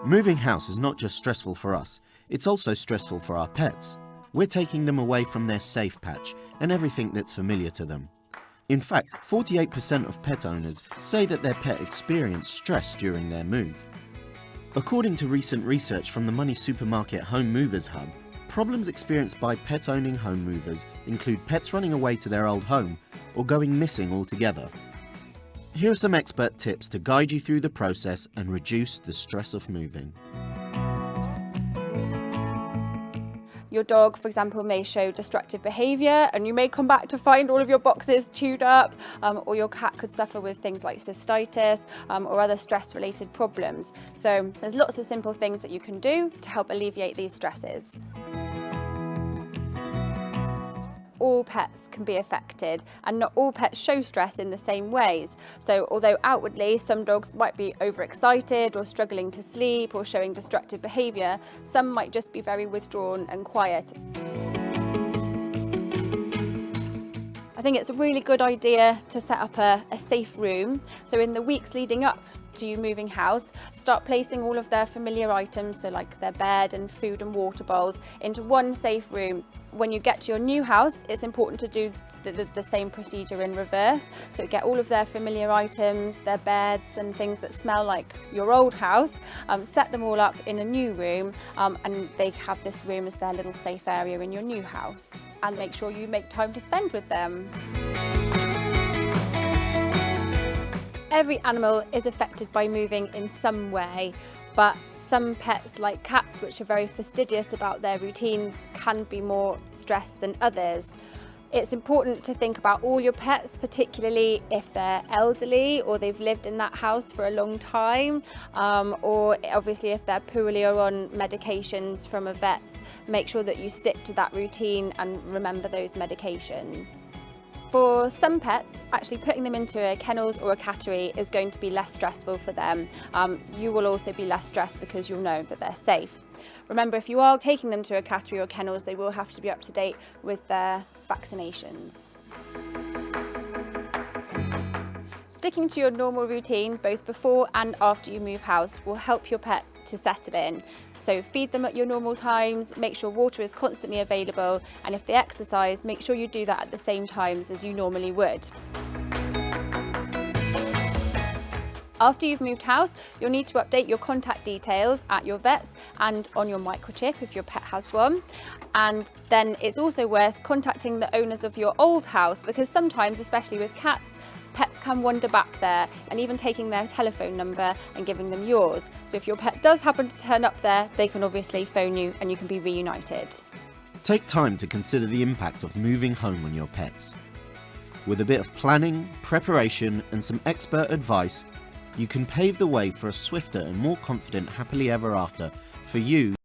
Moving house is not just stressful for us, it's also stressful for our pets. We're taking them away from their safe patch and everything that's familiar to them. In fact, 48% of pet owners say that their pet experienced stress during their move. According to recent research from the Money Supermarket Home Movers Hub, problems experienced by pet-owning home movers include pets running away to their old home or going missing altogether. Here are some expert tips to guide you through the process and reduce the stress of moving. Your dog, for example, may show destructive behaviour and you may come back to find all of your boxes chewed up, or your cat could suffer with things like cystitis or other stress-related problems. So there's lots of simple things that you can do to help alleviate these stresses. All pets can be affected and not all pets show stress in the same ways. So although outwardly some dogs might be overexcited or struggling to sleep or showing destructive behaviour, some might just be very withdrawn and quiet. I think it's a really good idea to set up a safe room. So in the weeks leading up to you moving house, start placing all of their familiar items, so like their bed and food and water bowls, into one safe room. When you get to your new house, it's important to do the same procedure in reverse. So get all of their familiar items, their beds and things that smell like your old house, set them all up in a new room, and they have this room as their little safe area in your new house. And make sure you make time to spend with them. Every animal is affected by moving in some way, but some pets, like cats, which are very fastidious about their routines, can be more stressed than others. It's important to think about all your pets, particularly if they're elderly or they've lived in that house for a long time, or obviously if they're poorly or on medications from a vet. Make sure that you stick to that routine and remember those medications. For some pets, actually putting them into a kennels or a cattery is going to be less stressful for them. You will also be less stressed because you'll know that they're safe. Remember, if you are taking them to a cattery or kennels, they will have to be up to date with their vaccinations. Sticking to your normal routine, both before and after you move house, will help your pet to settle in. So feed them at your normal times, make sure water is constantly available, and if they exercise, make sure you do that at the same times as you normally would. After you've moved house, you'll need to update your contact details at your vets and on your microchip if your pet has one. And then it's also worth contacting the owners of your old house, because sometimes, especially with cats, pets can wander back there, and even taking their telephone number and giving them yours. So if your pet does happen to turn up there, they can obviously phone you and you can be reunited. Take time to consider the impact of moving home on your pets. With a bit of planning, preparation and some expert advice, you can pave the way for a swifter and more confident happily ever after for you